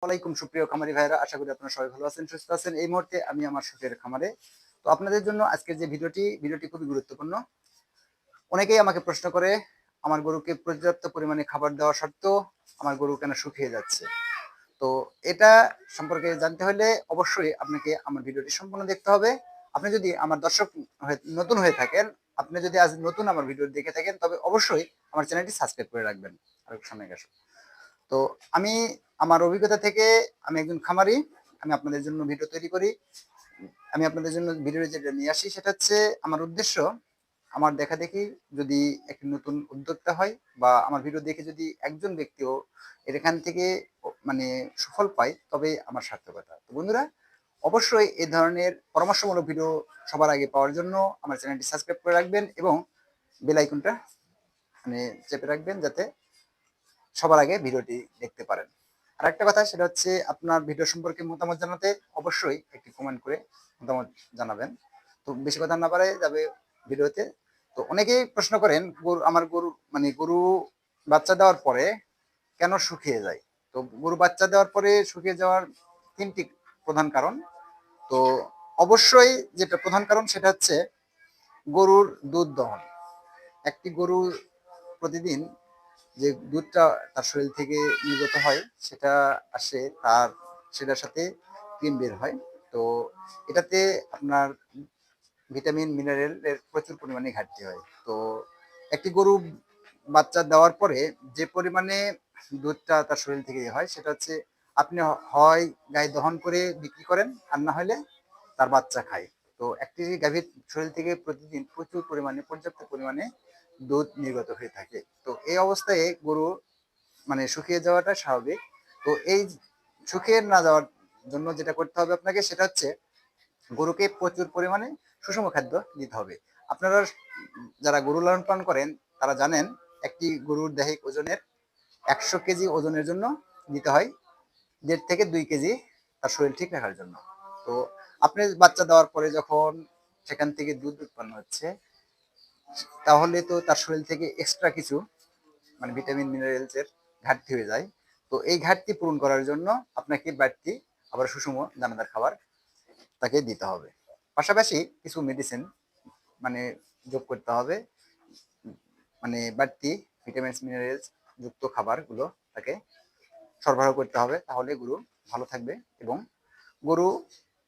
ওয়ালাইকুম সুপ্রিয় খামারি ভাইরা, আশা করি আপনারা সবাই ভালো আছেন, সুস্থ আছেন। এই মুহূর্তে আমি আমার শখের খামারে। তো আপনাদের জন্য আজকের যে ভিডিওটি খুবই গুরুত্বপূর্ণ। অনেকেই আমাকে প্রশ্ন করে, আমার গরুকে পর্যাপ্ত পরিমাণে খাবার দেওয়া সত্ত্বেও আমার গরু কেন শুকিয়ে যাচ্ছে। তো এটা সম্পর্কে জানতে হলে অবশ্যই আপনাকে আমার ভিডিওটি সম্পূর্ণ দেখতে হবে। আপনি যদি আমার দর্শক নতুন হয়ে থাকেন, আপনি যদি আজ নতুন আমার ভিডিও দেখে থাকেন, তবে অবশ্যই আমার চ্যানেলটি সাবস্ক্রাইব করে রাখবেন। আর সামনে গেছে। তো আমি আমার অভিজ্ঞতা থেকে, আমি একজন খামারি, আমি আপনাদের জন্য ভিডিও তৈরি করি। আমি আপনাদের জন্য ভিডিও যেটা নিয়ে আসি সেটা হচ্ছে, আমার উদ্দেশ্য, আমার দেখা দেখি যদি একটি নতুন উদ্যোক্তা হয় বা আমার ভিডিও দেখে যদি একজন ব্যক্তিও এখান থেকে মানে সুফল পায়, তবে আমার সার্থকতা। তো বন্ধুরা, অবশ্যই এই ধরনের পরামর্শমূলক ভিডিও সবার আগে পাওয়ার জন্য আমার চ্যানেলটি সাবস্ক্রাইব করে রাখবেন এবং বেল আইকনটা চেপে রাখবেন, যাতে সবার আগে ভিডিওটি দেখতে পারেন। আর একটা কথা, সেটা হচ্ছে আপনার ভিডিও সম্পর্কে মতামত জানাতে অবশ্যই একটি কমেন্ট করে মতামত জানাবেন। তো বেশি কথা না পারে যাবে ভিডিওতে। তো অনেকেই প্রশ্ন করেন, আমার গরু বাচ্চা দেওয়ার পরে কেন শুকিয়ে যায়। তো গরু বাচ্চা দেওয়ার পরে শুকিয়ে যাওয়ার তিনটি প্রধান কারণ। তো অবশ্যই যেটা প্রধান কারণ সেটা হচ্ছে গরুর দুধ দহন। একটি গরু প্রতিদিন যে দুধটা তার শরীর থেকে নির্গত হয়, সেটা আসে সেটার সাথে ক্রিম বের হয়। তো এটাতে আপনার ভিটামিন মিনারেল এর প্রচুর পরিমাণে ঘাটতি হয়। তো একটি গরু বাচ্চা দেওয়ার পরে যে পরিমাণে দুধটা তার শরীর থেকে হয়, সেটা হচ্ছে আপনি হয় গায়ে দহন করে বিক্রি করেন, আর না হলে তার বাচ্চা খায়। তো একটি গাভীর শরীর থেকে প্রতিদিন প্রচুর পরিমাণে, পর্যাপ্ত পরিমাণে দুধ নির্গত হয়ে থাকে। তো এই অবস্থায় গরু শুকিয়ে যাওয়াটা স্বাভাবিক। তো এই শুকিয়ে না যাওয়ার জন্য যেটা করতে হবে আপনাকে, সেটা হচ্ছে গরুকে প্রচুর পরিমাণে সুষম খাদ্য দিতে হবে। আপনারা যারা গরু লালন পালন করেন তারা জানেন, একটি গরুর দৈহিক ওজনের 100 কেজি ওজনের জন্য দিতে হয় 1.5 থেকে 2 কেজি তার শরীর ঠিক রাখার জন্য। তো আপনি বাচ্চা দেওয়ার পরে যখন সেখান থেকে দুধ উৎপন্ন হচ্ছে, তাহলে তো তার শরীর থেকে এক্সট্রা কিছু ভিটামিন মিনারেলস এর ঘাটতি হয়ে যায়। তো এই ঘাটতি পূরণ করার জন্য আপনাকে বাড়তি আবার সুষম দানাদার খাবার তাকে দিতে হবে। পাশাপাশি কিছু মেডিসিন মানে যোগ করতে হবে, বাড়তি ভিটামিনস মিনারেলস যুক্ত খাবারগুলো তাকে সরবরাহ করতে হবে। তাহলে গরু ভালো থাকবে এবং গরু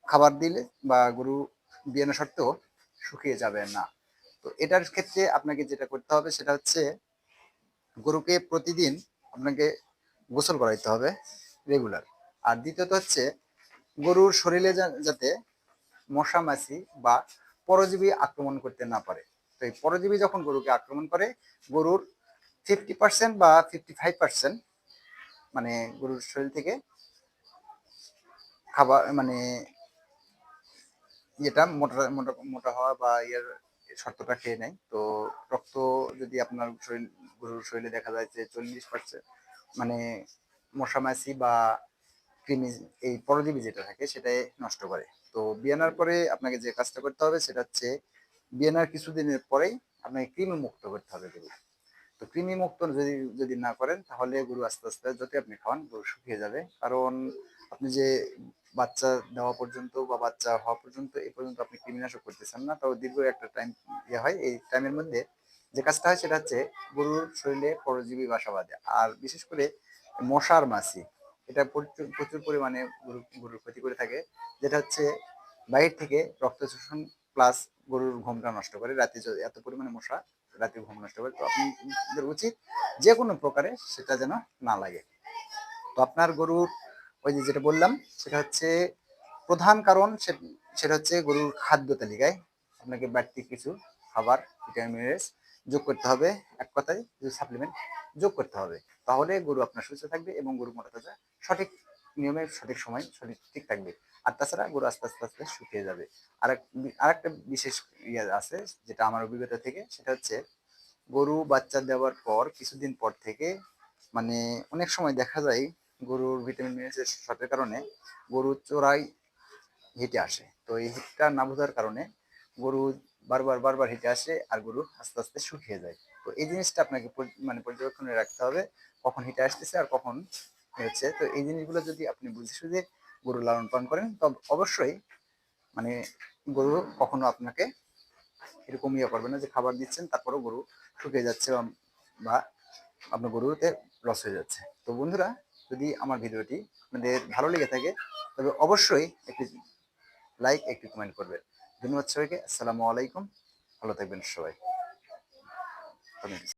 খাবার দিলে বা গরু বিয়ানো সত্ত্বেও শুকিয়ে যাবে না। তো এটার ক্ষেত্রে আপনাকে যেটা করতে হবে সেটা হচ্ছে, গরুকে প্রতিদিন আপনাকে গোসল করাইতে হবে রেগুলার। আর দ্বিতীয়ত হচ্ছে, গরুর শরীরে যাতে মশা মাছি বা পরজীবী আক্রমণ করতে না পারে। তো এই পরজীবী যখন গরুকে আক্রমণ করে, গরুর 50% বা 55% গরুর শরীর থেকে খাবার যেটা মোটা মোটা মোটা হওয়া বা শর্তটা খেয়ে নেয়। তো রক্ত যদি আপনার গরুর শরীরে দেখা যায় যে 40% মশা মাছি বা কৃমি, এই পরজীবী যেটা থাকে সেটাই নষ্ট করে। তো বিয়ানার পরে আপনাকে যে কাজটা করতে হবে সেটা হচ্ছে, বিয়ানার কিছুদিনের পরেই আপনাকে কৃমি মুক্ত করতে হবে গরু। তো কৃমি মুক্ত যদি যদি না করেন, তাহলে গরু আস্তে আস্তে যত আপনি খাওয়ান গরু শুকিয়ে যাবে। কারণ আপনি যে বাচ্চা দেওয়া পর্যন্ত বা বাচ্চা হওয়া পর্যন্ত, এই পর্যন্ত আপনি কৃমিনাশক করতেছেন না, তাও দীর্ঘ একটা টাইম হয়। এই টাইমের মধ্যে যে কাজটা হয় সেটা হচ্ছে, গরুর শরীরে পরজীবী বাসা বাঁধে। আর বিশেষ করে মশার মাছি, এটা প্রচুর প্রচুর পরিমাণে গরুর ক্ষতি করে থাকে। যেটা হচ্ছে বাইরে থেকে রক্ত শোষণ প্লাস গরুর ঘুমটা নষ্ট করে। রাতে এত পরিমাণে মশা রাতে ঘুম নষ্ট করে। তো আপনাদের উচিত যে কোনো প্রকারে সেটা যেন না লাগে। তো আপনার গরুর ওই যে যেটা বললাম সেটা হচ্ছে প্রধান কারণ, সেটা হচ্ছে গরুর খাদ্য তালিকায় আপনাকে বাড়তি কিছু খাবার, ভিটামিন মিনারেলস যোগ করতে হবে। এক কথায় কিছু সাপ্লিমেন্ট যোগ করতে হবে। তাহলে গরু আপনার সুস্থ থাকবে এবং গরু মোটা তাজা সঠিক নিয়মে সঠিক সময় ঠিক থাকবে। আর তাছাড়া গরু আস্তে আস্তে আস্তে শুকিয়ে যাবে। আরেকটা বিশেষ আছে, যেটা আমার অভিজ্ঞতা থেকে, সেটা হচ্ছে গরু বাচ্চা দেওয়ার পর কিছুদিন পর থেকে অনেক সময় দেখা যায় গরুর ভিটামিন মিনারেলস শর্টের কারণে গরুর চোরাই হিটে আসে। তো এই হিটটা না বোঝার কারণে গরু বারবার বারবার হিটে আসে আর গরু আস্তে আস্তে শুকিয়ে যায়। তো এই জিনিসটা আপনাকে পর্যবেক্ষণে রাখতে হবে, কখন হিটে আসতেছে আর কখন হচ্ছে। তো এই জিনিসগুলো যদি আপনি বুঝে সুঝে গরু লালন পালন করেন, তবে অবশ্যই মানে গরু কখনো আপনাকে এরকম ইয়ে করবে না যে খাবার দিচ্ছেন তারপরেও গরু শুকিয়ে যাচ্ছে বা আপনার গরুতে লস হয়ে যাচ্ছে। তো বন্ধুরা, যদি আমার ভিডিওটি আপনাদের ভালো লেগে থাকে তবে অবশ্যই একটি লাইক, একটি কমেন্ট করবেন। ধন্যবাদ সবাইকে। আসসালামু আলাইকুম। ভালো থাকবেন সবাই।